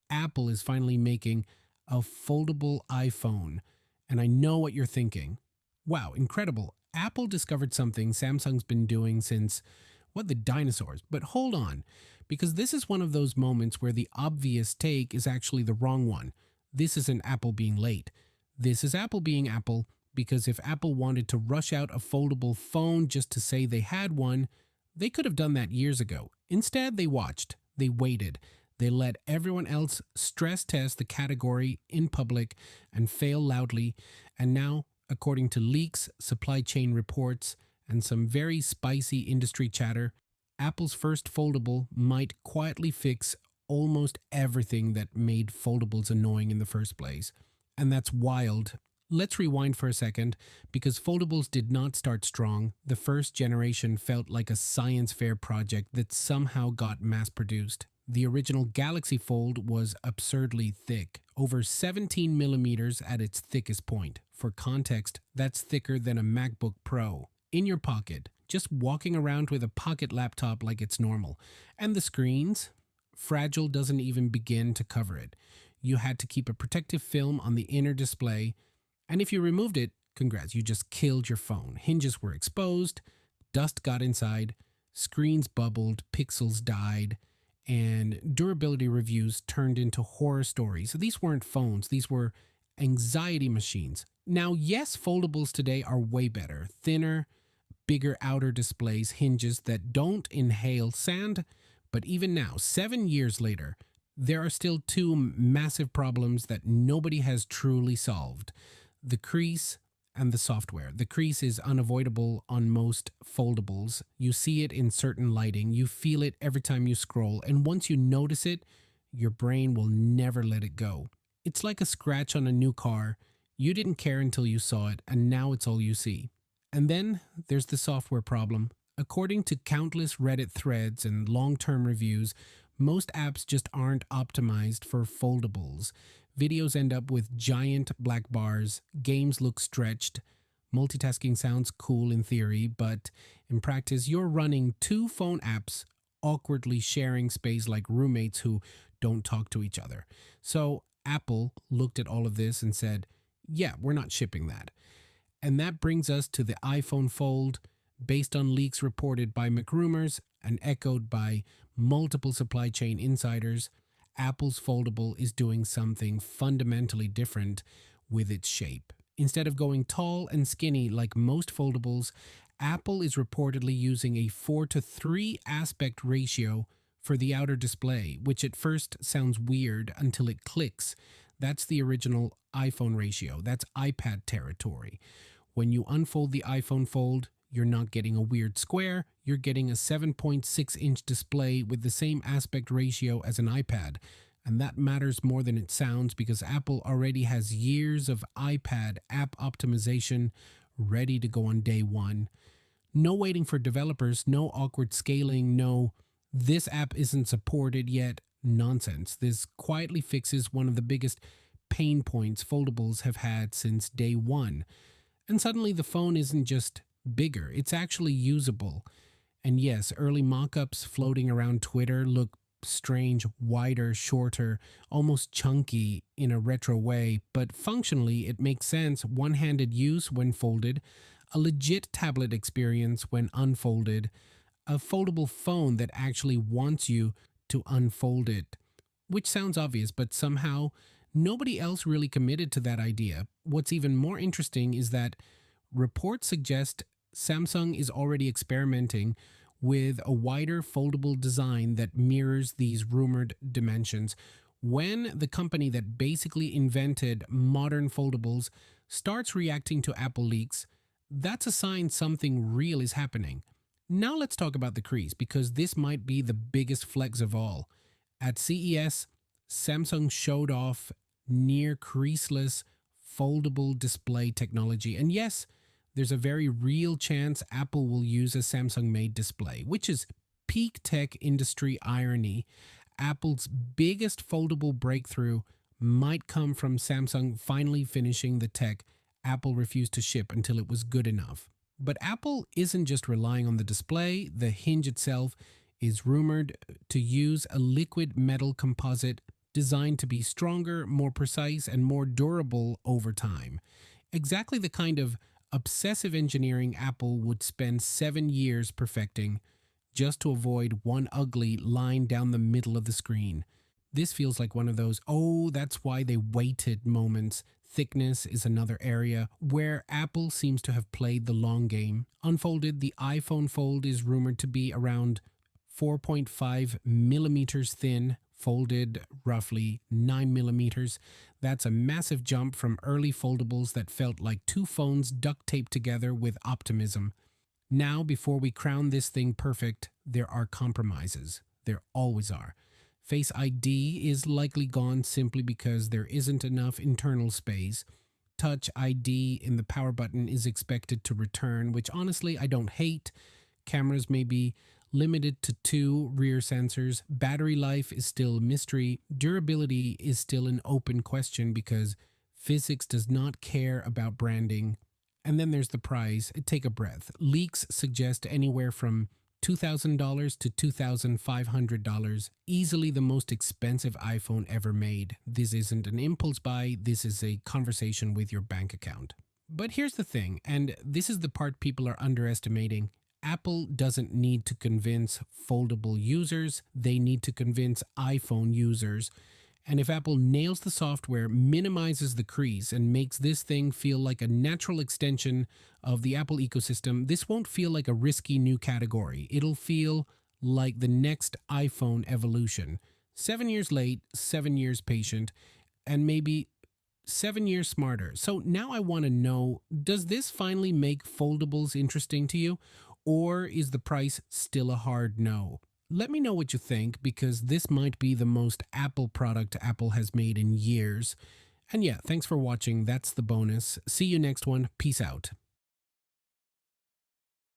Apple is finally making a foldable iPhone. And I know what you're thinking. Wow, incredible. Apple discovered something Samsung's been doing since, what, the dinosaurs. But hold on, because this is one of those moments where the obvious take is actually the wrong one. This isn't Apple being late. This is Apple being Apple, because if Apple wanted to rush out a foldable phone just to say they had one, they could have done that years ago. Instead, they watched, they waited, they let everyone else stress test the category in public and fail loudly, and now, according to leaks, supply chain reports, and some very spicy industry chatter, Apple's first foldable might quietly fix almost everything that made foldables annoying in the first place. And that's wild. Let's rewind for a second, because foldables did not start strong. The first generation felt like a science fair project that somehow got mass produced. The original Galaxy Fold was absurdly thick, over 17 millimeters at its thickest point. For context, that's thicker than a MacBook Pro. In your pocket, just walking around with a pocket laptop like it's normal. And the screens? Fragile doesn't even begin to cover it. You had to keep a protective film on the inner display, and if you removed it, congrats, you just killed your phone. Hinges were exposed, dust got inside, screens bubbled, pixels died, and durability reviews turned into horror stories. So these weren't phones, these were anxiety machines. Now, yes, foldables today are way better. Thinner, bigger outer displays, hinges that don't inhale sand. But even now, 7 years later, there are still two massive problems that nobody has truly solved: the crease and the software. The crease is unavoidable on most foldables. You see it in certain lighting, you feel it every time you scroll, and once you notice it, your brain will never let it go. It's like a scratch on a new car. You didn't care until you saw it, and now it's all you see. And then there's the software problem. According to countless Reddit threads and long-term reviews, most apps just aren't optimized for foldables. Videos end up with giant black bars, games look stretched, multitasking sounds cool in theory, but in practice you're running two phone apps awkwardly sharing space like roommates who don't talk to each other. So Apple looked at all of this and said, yeah, we're not shipping that. And that brings us to the iPhone Fold, based on leaks reported by McRumors and echoed by multiple supply chain insiders. Apple's foldable is doing something fundamentally different with its shape. Instead of going tall and skinny like most foldables, Apple is reportedly using a 4:3 aspect ratio for the outer display, which at first sounds weird until it clicks. That's the original iPhone ratio. That's iPad territory. When you unfold the iPhone Fold, you're not getting a weird square, you're getting a 7.6-inch display with the same aspect ratio as an iPad. And that matters more than it sounds, because Apple already has years of iPad app optimization ready to go on day one. No waiting for developers, no awkward scaling, no "this app isn't supported yet" nonsense. This quietly fixes one of the biggest pain points foldables have had since day one. And suddenly the phone isn't just bigger, it's actually usable. And yes, early mockups floating around Twitter look strange, wider, shorter, almost chunky in a retro way, but functionally it makes sense. One-handed use when folded, a legit tablet experience when unfolded, a foldable phone that actually wants you to unfold it. Which sounds obvious, but somehow nobody else really committed to that idea. What's even more interesting is that reports suggest Samsung is already experimenting with a wider foldable design that mirrors these rumored dimensions. When the company that basically invented modern foldables starts reacting to Apple leaks, that's a sign something real is happening. Now let's talk about the crease, because this might be the biggest flex of all. At CES, Samsung showed off near creaseless foldable display technology. And yes, there's a very real chance Apple will use a Samsung-made display, which is peak tech industry irony. Apple's biggest foldable breakthrough might come from Samsung finally finishing the tech Apple refused to ship until it was good enough. But Apple isn't just relying on the display. The hinge itself is rumored to use a liquid metal composite designed to be stronger, more precise, and more durable over time. Exactly the kind of obsessive engineering Apple would spend 7 years perfecting just to avoid one ugly line down the middle of the screen. This feels like one of those, oh, that's why they waited moments. Thickness is another area where Apple seems to have played the long game. Unfolded, the iPhone Fold is rumored to be around 4.5 millimeters thin, folded roughly 9 millimeters. That's a massive jump from early foldables that felt like two phones duct taped together with optimism. Now, before we crown this thing perfect, there are compromises. There always are. Face ID is likely gone simply because there isn't enough internal space. Touch ID in the power button is expected to return, which honestly I don't hate. Cameras may be limited to two rear sensors. Battery life is still a mystery. Durability is still an open question because physics does not care about branding. And then there's the price. Take a breath. Leaks suggest anywhere from $2,000 to $2,500. Easily the most expensive iPhone ever made. This isn't an impulse buy. This is a conversation with your bank account. But here's the thing, and this is the part people are underestimating. Apple doesn't need to convince foldable users. They need to convince iPhone users. And if Apple nails the software, minimizes the crease, and makes this thing feel like a natural extension of the Apple ecosystem, this won't feel like a risky new category. It'll feel like the next iPhone evolution. 7 years late, 7 years patient, and maybe 7 years smarter. So now I want to know, does this finally make foldables interesting to you? Or is the price still a hard no? Let me know what you think, because this might be the most Apple product Apple has made in years. And yeah, thanks for watching. That's the bonus. See you next one. Peace out.